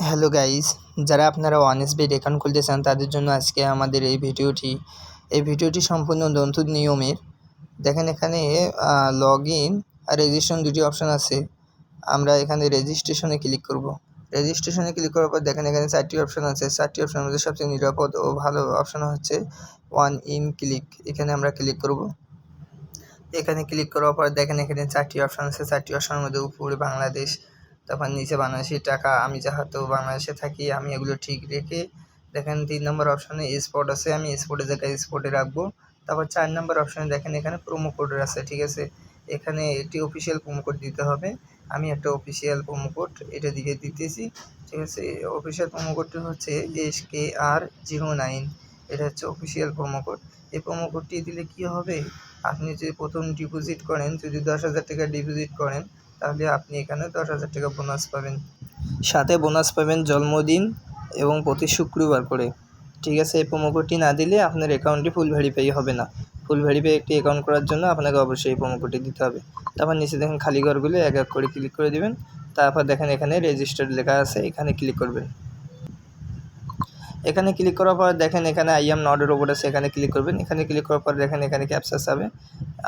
Hello guys, যারা আপনারা ওয়ানএসবিট account খুলতে চান তাদের জন্য আজকে আমাদের এই ভিডিওটি সম্পূর্ণ নতুন নিয়মের। দেখেন এখানে লগ ইন আর রেজিস্ট্রেশন দুটি অপশান আছে। আমরা এখানে রেজিস্ট্রেশনে ক্লিক করব। রেজিস্ট্রেশনে ক্লিক করার পর দেখেন এখানে 4টি অপশান আছে। 4টি অপশানের মধ্যে সবচেয়ে নিরাপদ ও ভালো অপশান হচ্ছে ওয়ান ইন ক্লিক। এখানে আমরা ক্লিক করব। এখানে ক্লিক করার পর দেখেন এখানে 4টি অপশান আছে। 4টি অপশানের মধ্যে উপরে বাংলাদেশ, তারপর নিচে বাংলাদেশি টাকা। আমি যেহেতু বাংলাদেশে থাকি আমি এগুলো ঠিক রেখে দেখেন 3 নম্বর অপশানে স্পট আছে, আমি স্পটের জায়গায় স্পটে রাখবো। তারপর 4 নম্বর অপশানে দেখেন এখানে প্রোমো কোডের আছে, ঠিক আছে। এখানে একটি অফিসিয়াল প্রোমো কোড দিতে হবে। আমি একটা অফিসিয়াল প্রোমো কোড এটা দিকে দিতেছি, ঠিক আছে। অফিসিয়াল প্রোমো কোডটি হচ্ছে SKR09। এটা হচ্ছে অফিসিয়াল প্রোমো কোড। এই প্রোমো কোডটি দিলে কি হবে, আপনি যদি প্রথম ডিপোজিট করেন, যদি 10,000 টাকা ডিপোজিট করেন তাহলে আপনি এখানে 10,000 টাকা বোনাস পাবেন। সাথে বোনাস পাবেন জন্মদিন এবং প্রতি শুক্রবার করে, ঠিক আছে। এই প্রোমো কোডটি না দিলে আপনার অ্যাকাউন্টটি ফুল ভেরিফাই হবে না। ফুল ভেরিফাই একটি অ্যাকাউন্ট করার জন্য আপনাকে অবশ্যই এই প্রোমো কোডটি দিতে হবে। তারপর নিচে দেখেন খালি ঘরগুলো এক এক করে ক্লিক করে দিবেন। তারপর দেখেন এখানে রেজিস্টার্ড লেখা আছে, এখানে ক্লিক করবেন। এখানে ক্লিক করার পর দেখেন এখানে আই এম নট রোবট আছে, এখানে ক্লিক করবেন। এখানে ক্লিক করার পর দেখেন এখানে ক্যাপচা চাবে।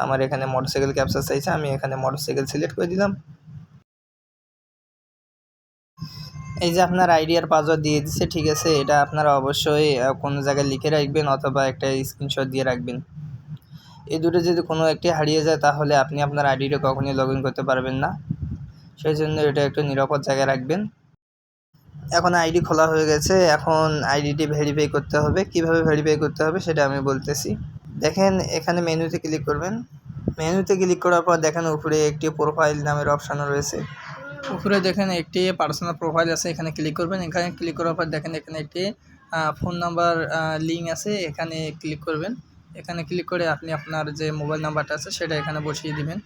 আমার এখানে মোটরসাইকেল ক্যাপচা চাইছে, আমি এখানে মোটরসাইকেল সিলেক্ট করে দিলাম। এই যে আপনার আইডি আর পাসওয়ার্ড দিয়ে দিচ্ছে, ঠিক আছে। এটা আপনারা অবশ্যই কোনো জায়গায় লিখে রাখবেন অথবা একটা স্ক্রিনশট দিয়ে রাখবেন। এই দুটো যদি কোনো একটি হারিয়ে যায় তাহলে আপনি আপনার আইডিটা কখনোই লগ ইন করতে পারবেন না। সেই জন্য এটা একটু নিরাপদ জায়গায় রাখবেন। এখন আইডি খোলা হয়ে গেছে, এখন আইডিটি ভেরিফাই করতে হবে। কিভাবে ভেরিফাই করতে হবে সেটা আমি বলতেছি। দেখেন এখানে মেনুতে ক্লিক করবেন। মেনুতে ক্লিক করার পর দেখেন উপরে একটি প্রোফাইল নামের অপশান রয়েছে। উপরে দেখেন একটি পার্সোনাল প্রোফাইল আছে, এখানে ক্লিক করবেন। এখানে ক্লিক করার পর দেখেন এখানে একটি ফোন নাম্বার লিঙ্ক আছে, এখানে ক্লিক করবেন। এখানে ক্লিক করে আপনি আপনার যে মোবাইল নাম্বারটা আছে সেটা এখানে বসিয়ে দিবেন।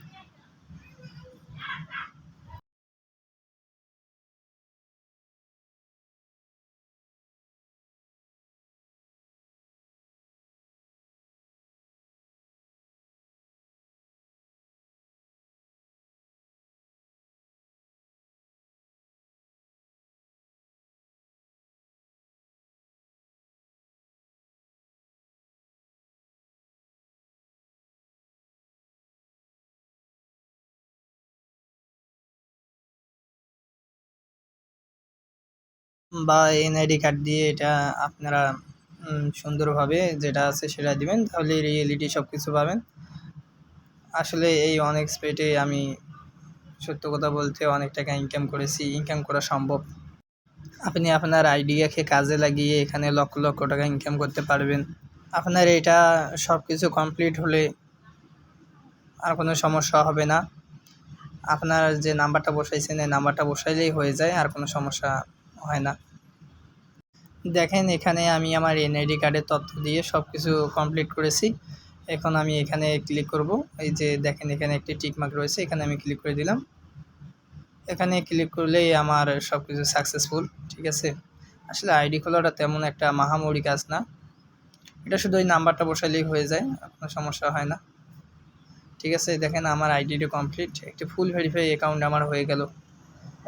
বা এনআইডি কার্ড দিয়ে এটা আপনারা সুন্দরভাবে যেটা আছে সেটা দিবেন, তাহলে রিয়েলিটি সব কিছু পাবেন। আসলে এই অনএক্সপেক্টেডে আমি সত্য কথা বলতে অনেক টাকা ইনকাম করেছি, ইনকাম করা সম্ভব। আপনি আপনার আইডিয়াকে কাজে লাগিয়ে এখানে লক্ষ লক্ষ টাকা ইনকাম করতে পারবেন। আপনার এটা সব কিছু কমপ্লিট হলে আর কোনো সমস্যা হবে না। আপনার যে নাম্বারটা বসাইছেন এই নাম্বারটা বসাইলেই হয়ে যায়, আর কোনো সমস্যা হয় না। দেখেন এখানে আমি আমার এনআইডি কার্ডের তথ্য দিয়ে সব কিছু কমপ্লিট করেছি। এখন আমি এখানে ক্লিক করব। এই যে দেখেন এখানে একটি টিকমার্ক রয়েছে, এখানে আমি ক্লিক করে দিলাম। এখানে ক্লিক করলেই আমার সব কিছু সাকসেসফুল, ঠিক আছে। আসলে আইডি খোলাটা তেমন একটা মহামরি কাজ না, এটা শুধু ওই নাম্বারটা বসাইলেই হয়ে যায়, কোনো সমস্যা হয় না, ঠিক আছে। দেখেন আমার আইডিটা কমপ্লিট, একটি ফুল ভেরিফাই অ্যাকাউন্ট আমার হয়ে গেল।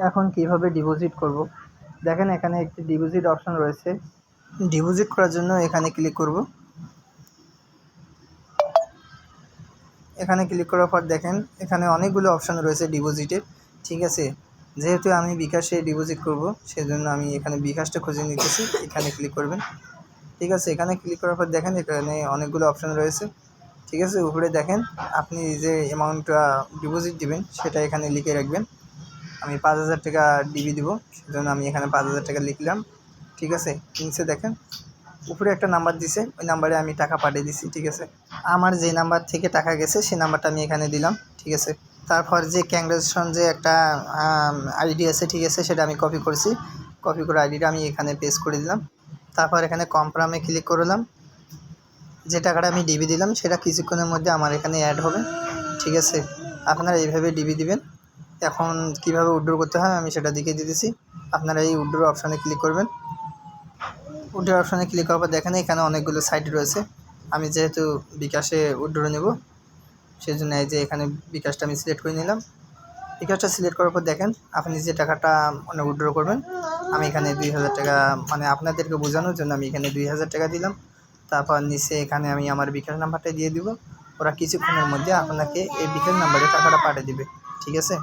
এখন কিভাবে ডিপোজিট করব, দেখেন এখানে একটি ডিপোজিট অপশন রয়েছে। ডিপোজিট করার জন্য এখানে ক্লিক করব। এখানে ক্লিক করার পর দেখেন এখানে অনেকগুলো অপশন রয়েছে ডিপোজিটের, ঠিক আছে। যেহেতু আমি বিকাশে ডিপোজিট করব সেজন্য আমি এখানে বিকাশটা খুঁজে নিতেছি, এখানে ক্লিক করবেন, ঠিক আছে। এখানে ক্লিক করার পর দেখেন এখানে অনেকগুলো অপশন রয়েছে, ঠিক আছে। উপরে দেখেন আপনি যে অ্যামাউন্টটা ডিপোজিট দিবেন সেটা এখানে লিখে রাখবেন। আমি 5,000 টাকা ডিবি দিব, সেজন্য আমি এখানে 5,000 টাকা লিখলাম, ঠিক আছে। নিচে দেখেন উপরে একটা নাম্বার দিছে, ওই নাম্বারে আমি টাকা পাঠিয়ে দিছি, ঠিক আছে। আমার যে নাম্বার থেকে টাকা গেছে সেই নাম্বারটা আমি এখানে দিলাম, ঠিক আছে। তারপর যে ক্যাংগ্রেশন যে একটা আইডি আছে, ঠিক আছে, সেটা আমি কপি করছি। কপি করে আইডিটা আমি এখানে পেস্ট করে দিলাম। তারপর এখানে কনফার্মে ক্লিক করলাম। যে টাকাটা আমি ডিবি দিলাম সেটা কিছুক্ষণের মধ্যে আমার এখানে অ্যাড হবে, ঠিক আছে। আপনারা এইভাবে ডিবি দিবেন। এখন কিভাবে উইথড্র করতে হয় আমি সেটা দেখিয়ে দিতেছি। আপনারা এই উইথড্র অপশানে ক্লিক করবেন। উইথড্র অপশানে ক্লিক করার পর দেখেন এখানে অনেকগুলো সাইট রয়েছে। আমি যেহেতু বিকাশে উইথড্র নেব সেই জন্য এই যে এখানে বিকাশটা আমি সিলেক্ট করে নিলাম। বিকাশটা সিলেক্ট করার পর দেখেন আপনি যে টাকাটা উইথড্র করবেন আমি এখানে 2000 টাকা মানে আপনাদেরকে বোঝানোর জন্য আমি এখানে 2000 টাকা দিলাম। তারপর নিচে এখানে আমি আমার বিকাশ নাম্বারটা দিয়ে দিব। ওরা কিছুক্ষণের মধ্যে আপনাকে এই বিকাশ নাম্বারে টাকাটা পাঠিয়ে দিবে। ঠিক আছে?